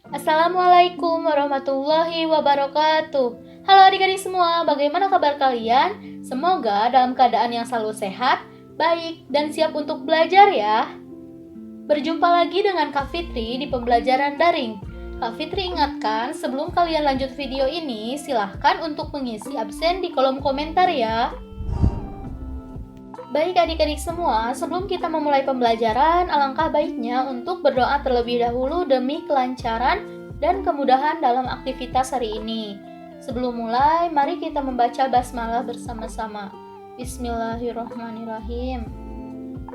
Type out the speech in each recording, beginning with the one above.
Assalamualaikum warahmatullahi wabarakatuh. Halo adik-adik semua, bagaimana kabar kalian? Semoga dalam keadaan yang selalu sehat, baik, dan siap untuk belajar ya. Berjumpa lagi dengan Kak Fitri di pembelajaran daring. Kak Fitri ingatkan, sebelum kalian lanjut video ini, silahkan untuk mengisi absen di kolom komentar ya. Baik adik-adik semua, sebelum kita memulai pembelajaran, alangkah baiknya untuk berdoa terlebih dahulu demi kelancaran dan kemudahan dalam aktivitas hari ini. Sebelum mulai, mari kita membaca basmalah bersama-sama. Bismillahirrahmanirrahim.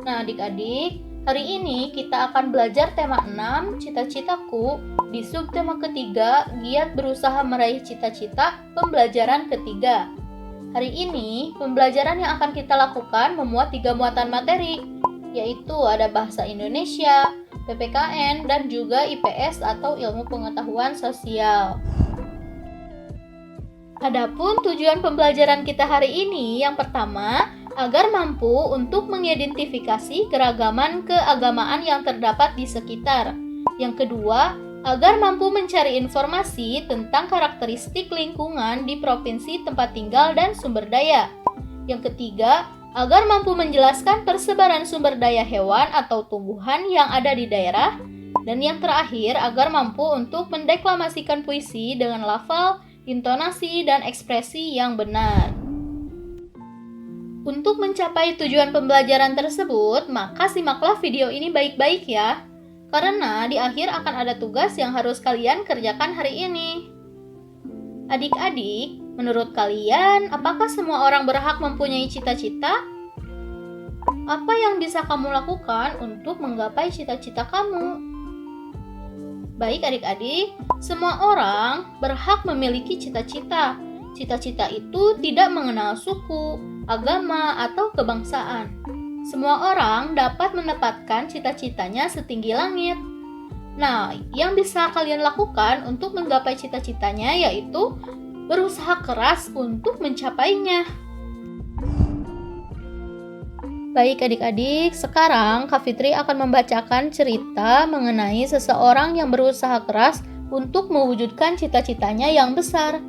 Nah adik-adik, hari ini kita akan belajar tema 6, cita-citaku, di subtema ketiga, giat berusaha meraih cita-cita, pembelajaran ketiga. Hari ini, pembelajaran yang akan kita lakukan memuat 3 muatan materi, yaitu ada bahasa Indonesia, PPKN, dan juga IPS atau ilmu pengetahuan sosial. Adapun tujuan pembelajaran kita hari ini, yang pertama, agar mampu untuk mengidentifikasi keragaman keagamaan yang terdapat di sekitar. Yang kedua, agar mampu mencari informasi tentang karakteristik lingkungan di provinsi tempat tinggal dan sumber daya. Yang ketiga, agar mampu menjelaskan persebaran sumber daya hewan atau tumbuhan yang ada di daerah. Dan yang terakhir, agar mampu untuk mendeklamasikan puisi dengan lafal, intonasi, dan ekspresi yang benar. Untuk mencapai tujuan pembelajaran tersebut, maka simaklah video ini baik-baik ya. Karena di akhir akan ada tugas yang harus kalian kerjakan hari ini. Adik-adik, menurut kalian, apakah semua orang berhak mempunyai cita-cita? Apa yang bisa kamu lakukan untuk menggapai cita-cita kamu? Baik adik-adik, semua orang berhak memiliki cita-cita. Cita-cita itu tidak mengenal suku, agama, atau kebangsaan. Semua orang dapat menempatkan cita-citanya setinggi langit. Nah, yang bisa kalian lakukan untuk menggapai cita-citanya yaitu berusaha keras untuk mencapainya. Baik adik-adik, sekarang Kak Fitri akan membacakan cerita mengenai seseorang yang berusaha keras untuk mewujudkan cita-citanya yang besar.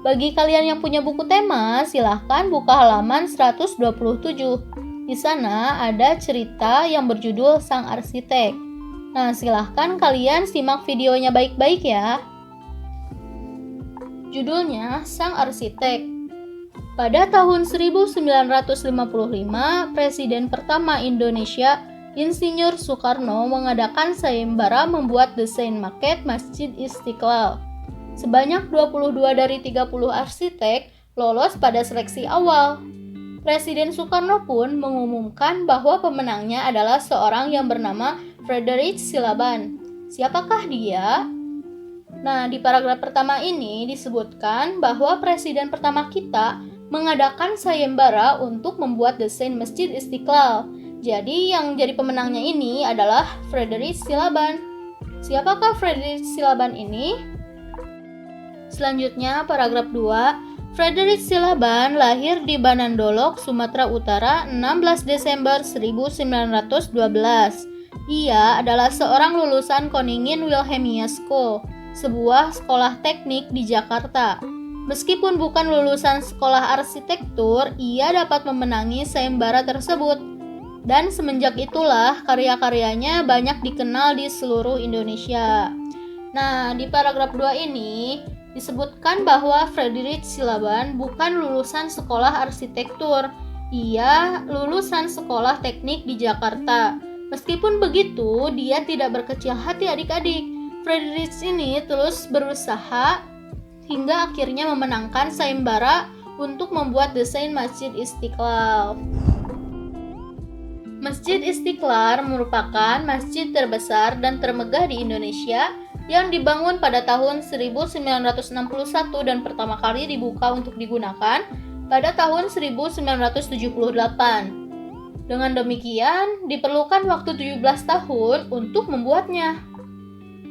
Bagi kalian yang punya buku tema, silahkan buka halaman 127. Di sana ada cerita yang berjudul Sang Arsitek. Nah, silahkan kalian simak videonya baik-baik ya. Judulnya Sang Arsitek. Pada tahun 1955, Presiden pertama Indonesia, Insinyur Soekarno mengadakan sayembara membuat desain maket Masjid Istiqlal. Sebanyak 22 dari 30 arsitek lolos pada seleksi awal. Presiden Soekarno pun mengumumkan bahwa pemenangnya adalah seorang yang bernama Frederick Silaban. Siapakah dia? Nah, di paragraf pertama ini disebutkan bahwa presiden pertama kita mengadakan sayembara untuk membuat desain Masjid Istiqlal. Jadi, yang jadi pemenangnya ini adalah Frederick Silaban. Siapakah Frederick Silaban ini? Selanjutnya, paragraf 2. Frederick Silaban lahir di Banandolok, Sumatera Utara, 16 Desember 1912. Ia adalah seorang lulusan Koningin Wilhelmina School, sebuah sekolah teknik di Jakarta. Meskipun bukan lulusan sekolah arsitektur, ia dapat memenangi sayembara tersebut. Dan semenjak itulah karya-karyanya banyak dikenal di seluruh Indonesia. Nah, di paragraf 2 ini disebutkan bahwa Frederick Silaban bukan lulusan sekolah arsitektur. Ia lulusan sekolah teknik di Jakarta. Meskipun begitu, dia tidak berkecil hati adik-adik. Frederick ini terus berusaha hingga akhirnya memenangkan sayembara untuk membuat desain Masjid Istiqlal. Masjid Istiqlal merupakan masjid terbesar dan termegah di Indonesia yang dibangun pada tahun 1961 dan pertama kali dibuka untuk digunakan pada tahun 1978. Dengan demikian, diperlukan waktu 17 tahun untuk membuatnya.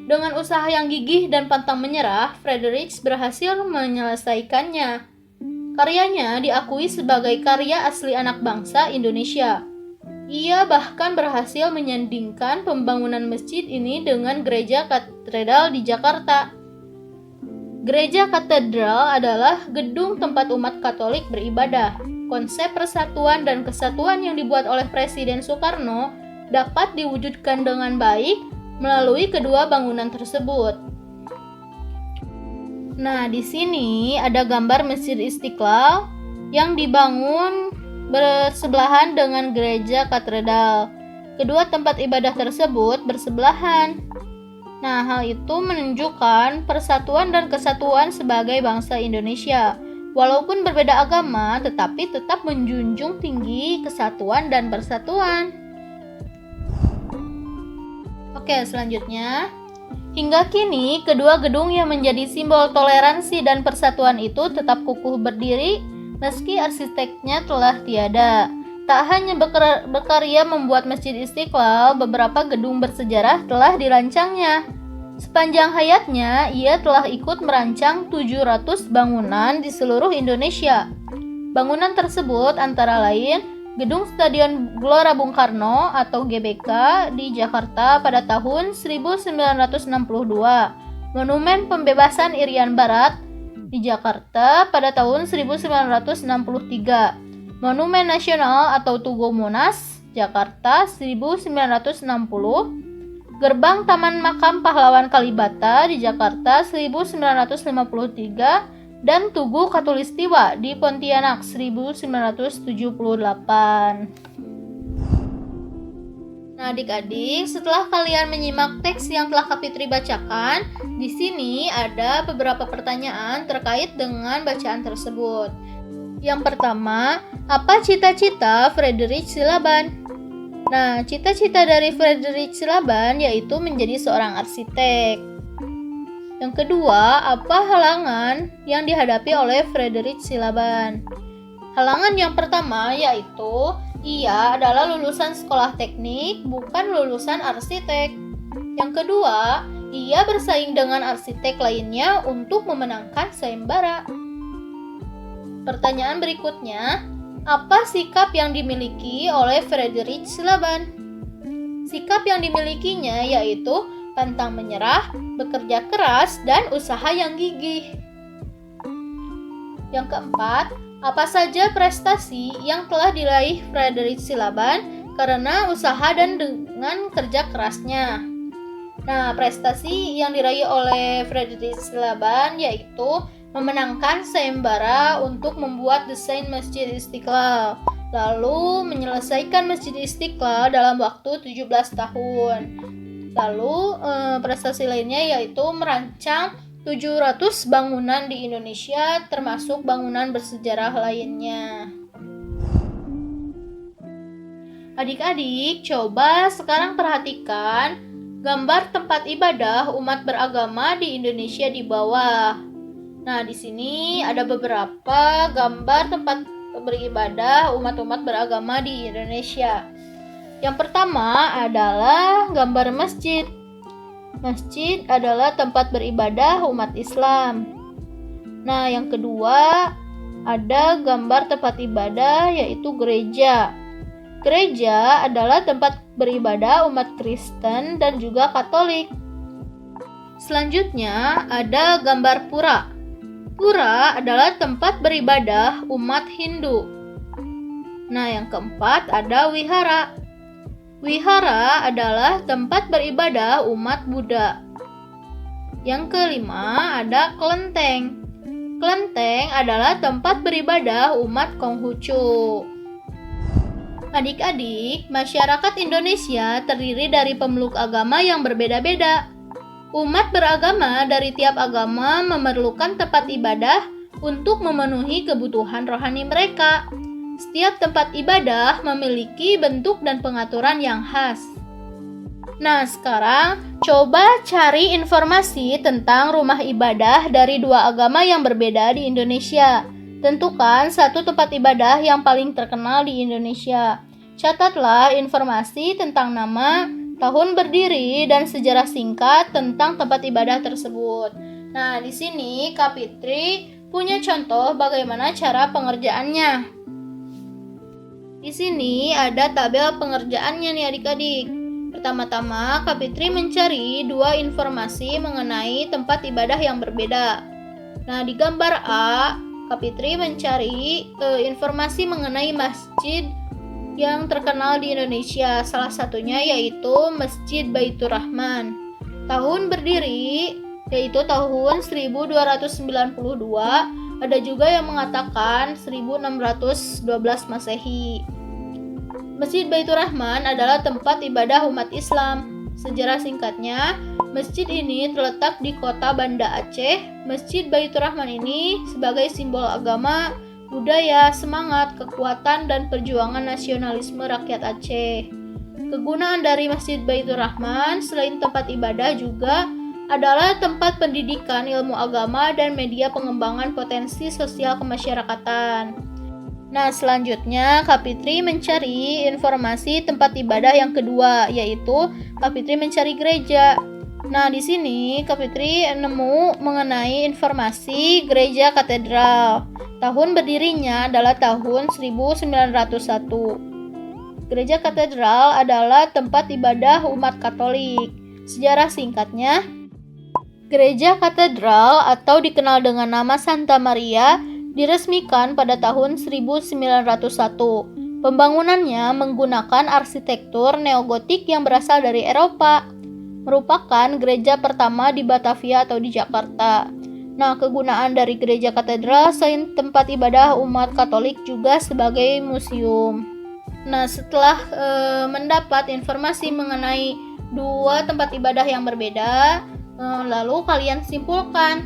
Dengan usaha yang gigih dan pantang menyerah, Frederick berhasil menyelesaikannya. Karyanya diakui sebagai karya asli anak bangsa Indonesia. Ia bahkan berhasil menyandingkan pembangunan masjid ini dengan gereja katedral di Jakarta. Gereja katedral adalah gedung tempat umat Katolik beribadah. Konsep persatuan dan kesatuan yang dibuat oleh Presiden Soekarno dapat diwujudkan dengan baik melalui kedua bangunan tersebut. Nah, di sini ada gambar Masjid Istiqlal yang dibangun bersebelahan dengan gereja katedral. Kedua tempat ibadah tersebut bersebelahan. Nah, hal itu menunjukkan persatuan dan kesatuan sebagai bangsa Indonesia. Walaupun berbeda agama, tetapi tetap menjunjung tinggi kesatuan dan persatuan. Oke, selanjutnya. Hingga kini, kedua gedung yang menjadi simbol toleransi dan persatuan itu tetap kukuh berdiri meski arsiteknya telah tiada. Tak hanya berkarya membuat Masjid Istiqlal, beberapa gedung bersejarah telah dirancangnya. Sepanjang hayatnya, ia telah ikut merancang 700 bangunan di seluruh Indonesia. Bangunan tersebut antara lain Gedung Stadion Gelora Bung Karno atau GBK di Jakarta pada tahun 1962, Monumen Pembebasan Irian Barat di Jakarta pada tahun 1963, Monumen Nasional atau Tugu Monas, Jakarta 1960, Gerbang Taman Makam Pahlawan Kalibata di Jakarta 1953, dan Tugu Katulistiwa di Pontianak 1978. Nah, adik-adik, setelah kalian menyimak teks yang telah Kak Fitri bacakan, di sini ada beberapa pertanyaan terkait dengan bacaan tersebut. Yang pertama, apa cita-cita Frederick Silaban? Nah, cita-cita dari Frederick Silaban yaitu menjadi seorang arsitek. Yang kedua, apa halangan yang dihadapi oleh Frederick Silaban? Halangan yang pertama yaitu ia adalah lulusan sekolah teknik, bukan lulusan arsitek. Yang kedua, ia bersaing dengan arsitek lainnya untuk memenangkan sayembara. Pertanyaan berikutnya, apa sikap yang dimiliki oleh Frederick Silaban? Sikap yang dimilikinya yaitu pantang menyerah, bekerja keras, dan usaha yang gigih. Yang keempat, apa saja prestasi yang telah diraih Frederick Silaban karena usaha dan dengan kerja kerasnya? Nah, prestasi yang diraih oleh Frederick Silaban yaitu memenangkan sayembara untuk membuat desain Masjid Istiqlal, lalu menyelesaikan Masjid Istiqlal dalam waktu 17 tahun. Lalu prestasi lainnya yaitu merancang 700 bangunan di Indonesia termasuk bangunan bersejarah lainnya. Adik-adik, coba sekarang perhatikan gambar tempat ibadah umat beragama di Indonesia di bawah. Nah, di sini ada beberapa gambar tempat beribadah umat-umat beragama di Indonesia. Yang pertama adalah gambar masjid. Masjid adalah tempat beribadah umat Islam. Nah, yang kedua ada gambar tempat ibadah yaitu gereja. Gereja adalah tempat beribadah umat Kristen dan juga Katolik. Selanjutnya ada gambar pura. Pura adalah tempat beribadah umat Hindu. Nah, yang keempat ada wihara. Wihara adalah tempat beribadah umat Buddha. Yang kelima ada kelenteng. Kelenteng adalah tempat beribadah umat Konghucu. Adik-adik, masyarakat Indonesia terdiri dari pemeluk agama yang berbeda-beda. Umat beragama dari tiap agama memerlukan tempat ibadah untuk memenuhi kebutuhan rohani mereka. Setiap tempat ibadah memiliki bentuk dan pengaturan yang khas. Nah, sekarang coba cari informasi tentang rumah ibadah dari dua agama yang berbeda di Indonesia. Tentukan satu tempat ibadah yang paling terkenal di Indonesia. Catatlah informasi tentang nama, tahun berdiri, dan sejarah singkat tentang tempat ibadah tersebut. Nah, di sini Kak Fitri punya contoh bagaimana cara pengerjaannya. Di sini ada tabel pengerjaannya nih adik-adik. Pertama-tama, Kak Fitri mencari 2 informasi mengenai tempat ibadah yang berbeda. Nah, di gambar A, Kak Fitri mencari informasi mengenai masjid yang terkenal di Indonesia. Salah satunya yaitu Masjid Baitur Rahman. Tahun berdiri yaitu tahun 1292. Ada juga yang mengatakan 1612 Masehi. Masjid Baitur Rahman adalah tempat ibadah umat Islam. Sejarah singkatnya, masjid ini terletak di kota Banda Aceh. Masjid Baitur Rahman ini sebagai simbol agama, budaya, semangat, kekuatan, dan perjuangan nasionalisme rakyat Aceh. Kegunaan dari Masjid Baitur Rahman selain tempat ibadah juga adalah tempat pendidikan ilmu agama dan media pengembangan potensi sosial kemasyarakatan. Nah, selanjutnya Kak Fitri mencari informasi tempat ibadah yang kedua, yaitu Kak Fitri mencari gereja. Nah, di sini Kak Fitri nemu mengenai informasi gereja katedral. Tahun berdirinya adalah tahun 1901. Gereja katedral adalah tempat ibadah umat Katolik. Sejarah singkatnya, Gereja Katedral atau dikenal dengan nama Santa Maria diresmikan pada tahun 1901. Pembangunannya menggunakan arsitektur neogotik yang berasal dari Eropa. Merupakan gereja pertama di Batavia atau di Jakarta. Nah, kegunaan dari gereja katedral selain tempat ibadah umat Katolik juga sebagai museum. Nah, setelah mendapat informasi mengenai 2 tempat ibadah yang berbeda, lalu kalian simpulkan.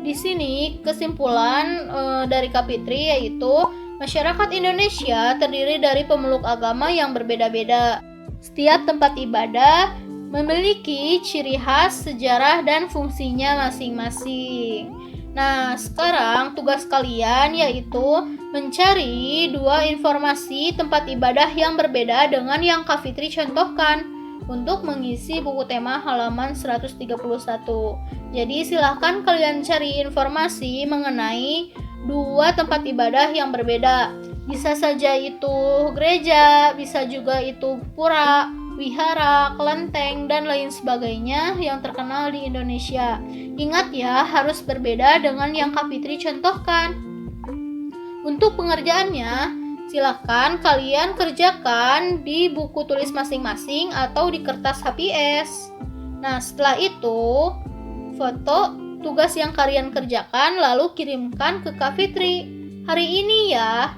Di sini kesimpulan dari Kak Fitri yaitu masyarakat Indonesia terdiri dari pemeluk agama yang berbeda-beda. Setiap tempat ibadah memiliki ciri khas, sejarah, dan fungsinya masing-masing. Nah, sekarang tugas kalian yaitu mencari 2 informasi tempat ibadah yang berbeda dengan yang Kak Fitri contohkan untuk mengisi buku tema halaman 131. Jadi silahkan kalian cari informasi mengenai 2 tempat ibadah yang berbeda. Bisa saja itu gereja, bisa juga itu pura, wihara, kelenteng, dan lain sebagainya yang terkenal di Indonesia. Ingat ya, harus berbeda dengan yang Kak Fitri contohkan. Untuk pengerjaannya, silahkan kalian kerjakan di buku tulis masing-masing atau di kertas HPS. Nah, setelah itu, foto tugas yang kalian kerjakan lalu kirimkan ke Kak Fitri hari ini ya.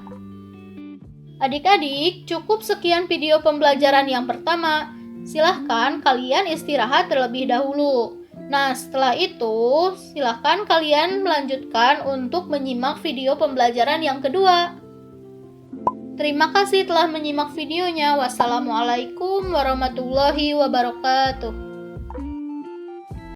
Adik-adik, cukup sekian video pembelajaran yang pertama. Silahkan kalian istirahat terlebih dahulu. Nah, setelah itu, silahkan kalian melanjutkan untuk menyimak video pembelajaran yang kedua. Terima kasih telah menyimak videonya. Wassalamualaikum warahmatullahi wabarakatuh.